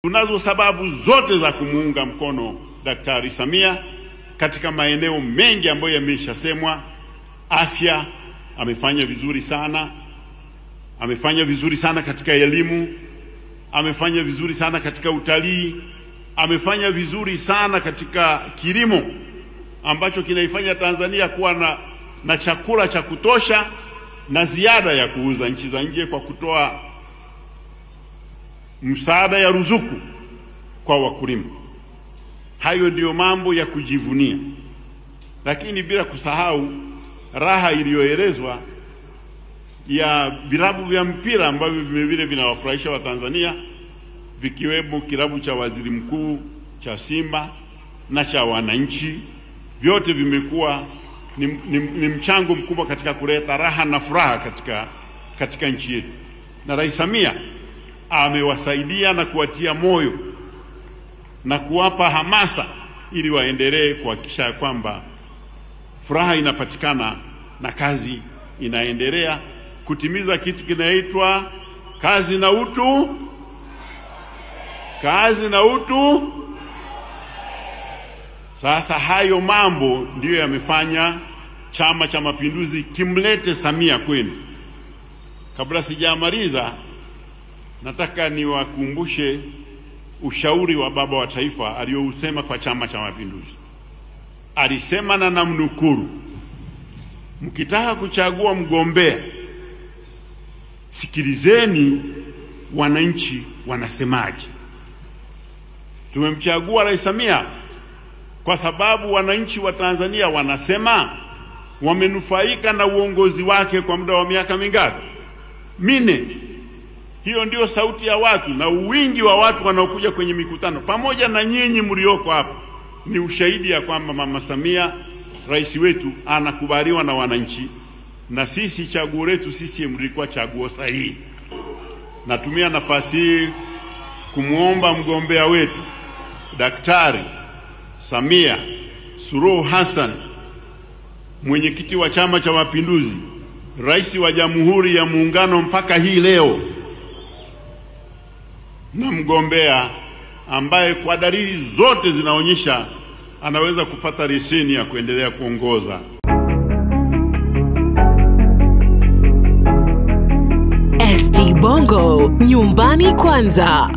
Tunazo sababu zote za kumuunga mkono Daktari Samia katika maeneo mengi ambayo yameshasemwa. Afya amefanya vizuri sana, amefanya vizuri sana katika elimu, amefanya vizuri sana katika utalii, amefanya vizuri sana katika kilimo ambacho kinaifanya Tanzania kuwa na chakula cha kutosha na ziada ya kuuza nchi za nje kwa kutoa msaada ya ruzuku kwa wakulima. Hayo ndiyo mambo ya kujivunia, lakini bila kusahau raha iliyoelezwa ya vilabu vya mpira ambavyo vile vinawafurahisha wa Tanzania, vikiwemo kilabu cha waziri mkuu, cha Simba na cha wananchi. Vyote vimekuwa ni mchango mkubwa katika kuleta raha na furaha katika nchi yetu, na Rais Samia amewasaidia na kuwatia moyo na kuwapa hamasa ili waendelee kuhakikisha kwamba furaha inapatikana na kazi inaendelea kutimiza kitu kinaitwa kazi na utu. Kazi na utu. Sasa hayo mambo ndiyo yamefanya Chama cha Mapinduzi kimlete Samia kwenu. Kabla sijamaliza, nataka niwakumbushe ushauri wa baba wa taifa aliyousema kwa Chama cha Mapinduzi. Alisema, na namnukuru, mkitaka kuchagua mgombea, sikilizeni wananchi wanasemaje. Tumemchagua Rais Samia kwa sababu wananchi wa Tanzania wanasema wamenufaika na uongozi wake kwa muda wa miaka mingapi? 4. Hiyo ndio sauti ya watu, na uwingi wa watu wanaokuja kwenye mikutano pamoja na nyinyi mlioko hapa ni ushahidi ya kwamba Mama Samia rais wetu anakubaliwa na wananchi, na sisi chaguo letu sisi mlikuwa chaguo sahihi. Natumia nafasi hii kumuomba mgombea wetu Daktari Samia Suluhu Hassan, mwenyekiti wa Chama cha Mapinduzi, rais wa Jamhuri ya Muungano mpaka hii leo, na mgombea ambaye kwa dalili zote zinaonyesha anaweza kupata leseni ya kuendelea kuongoza. ST Bongo, nyumbani kwanza.